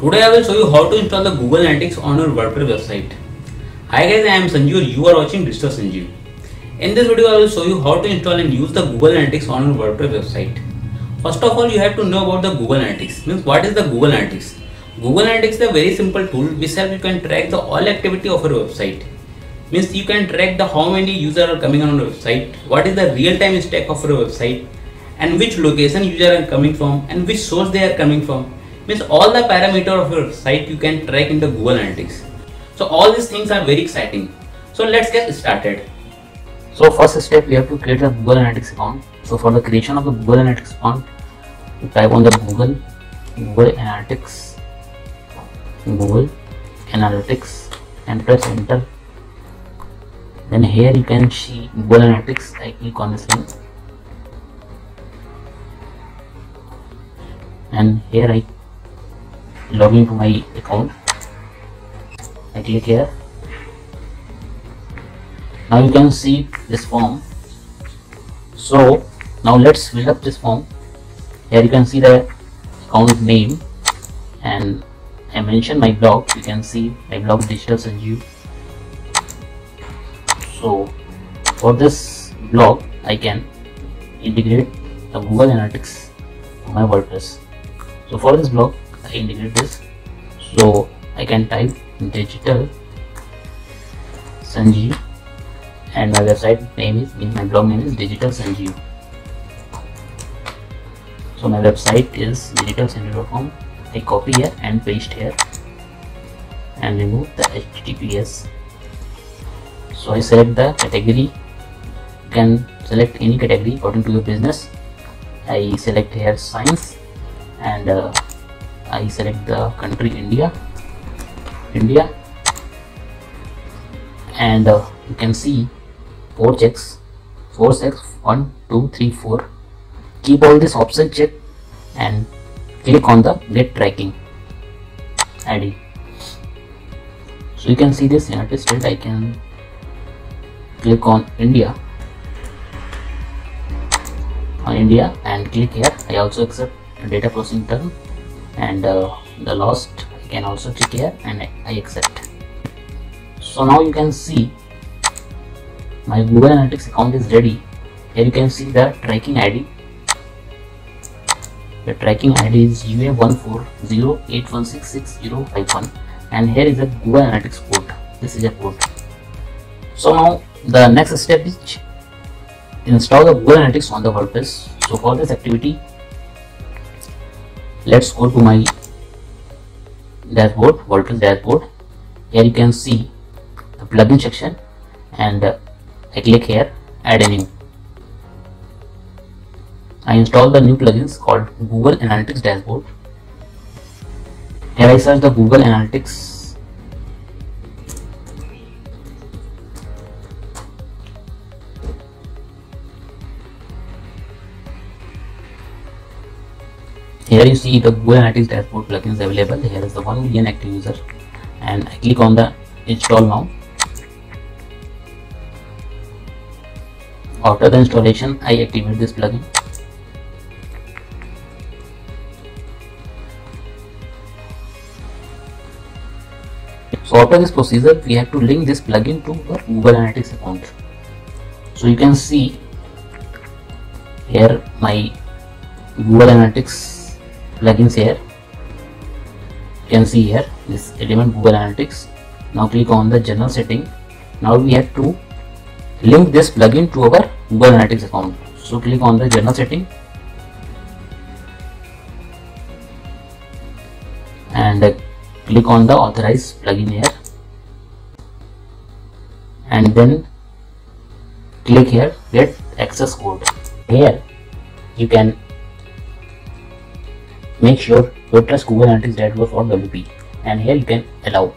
Today I will show you how to install the Google Analytics on your Wordpress website. Hi guys, I am Sanjeev. You are watching DigitalSanjeev. In this video I will show you how to install and use the Google Analytics on your Wordpress website. First of all, you have to know about the Google Analytics. Means what is the Google Analytics? Google Analytics is a very simple tool which helps you can track the all activity of your website. Means you can track the how many users are coming on your website, what is the real-time stack of your website, and which location users are coming from and which source they are coming from. Means all the parameter of your site you can track in the Google Analytics. So all these things are very exciting. So let's get started. So first step, we have to create a Google Analytics account. So for the creation of the Google Analytics account, you type on the Google Analytics and press enter. Then here you can see Google Analytics. I click on this link and here I log into my account. I click here. Now you can see this form. So now let's fill up this form. Here you can see the account name and I mentioned my blog. You can see my blog DigitalSanjeev. So for this blog I can integrate the Google Analytics to my WordPress. So for this blog I integrate this. So I can type DigitalSanjeev and my website name is, my blog name is DigitalSanjeev. So my website is digitalsanjeev.com. I copy here and paste here and remove the HTTPS. So I select the category. You can select any category according to your business. I select here science and I select the country India and you can see 4 checks 1 2 3 4. Keep all this option check and click on the get tracking ID. So you can see this United States. I can click on India and click here. I also accept the data processing term and the last I can also click here and I accept. So now you can see my Google Analytics account is ready. Here you can see the tracking ID. The tracking ID is UA14081666051 and here is a Google Analytics code. This is a code. So now the next step is install the Google Analytics on the WordPress. So for this activity, let's go to my dashboard, WordPress dashboard. Here you can see the plugin section and I click here, add a new. I install the new plugins called Google Analytics Dashboard. Here I search the Google Analytics. Here you see the Google Analytics Dashboard plugins available. Here is the 1 million active user and I click on the install now. After the installation, I activate this plugin. So after this procedure, we have to link this plugin to our Google Analytics account. So you can see here my Google Analytics plugins here. You can see here this element Google Analytics. Now click on the general setting. Now we have to link this plugin to our Google Analytics account. So click on the general setting and click on the authorized plugin here and then click here get access code. Here you can make sure Wordpress Google Analytics Dashboard for WP and here you can allow.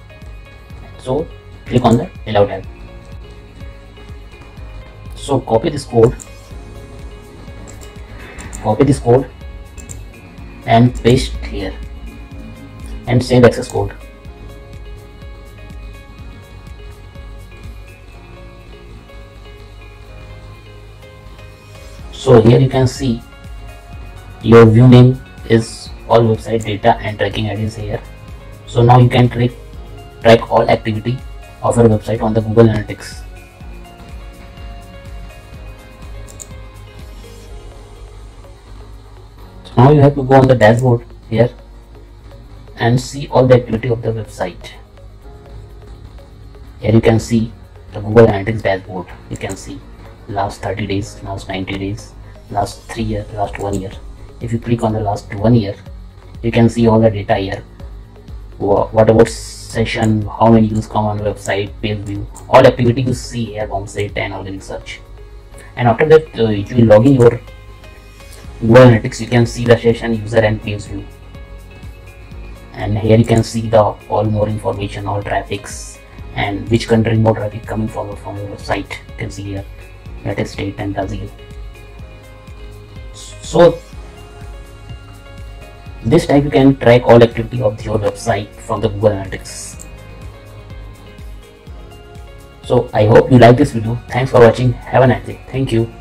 So click on the allow tab. So copy this code and paste here and save access code. So here you can see your view name is all website data and tracking IDs here. So now you can track all activity of your website on the Google Analytics. So now you have to go on the dashboard here and see all the activity of the website. Here you can see the Google Analytics dashboard. You can see last 30 days, last 90 days, last 3 years, last 1 year. If you click on the last 1 year, you can see all the data here. What about session, how many views come on the website, page view, all activity you see here, home site and organic search. And after that, you will log in your Google Analytics. You can see the session, user and page view. And here you can see the all more information, all traffics, and which country more traffic coming from your website. You can see here United States and Brazil. So this type you can track all activity of your website from the Google Analytics. So I hope you like this video. Thanks for watching. Have a nice day. Thank you.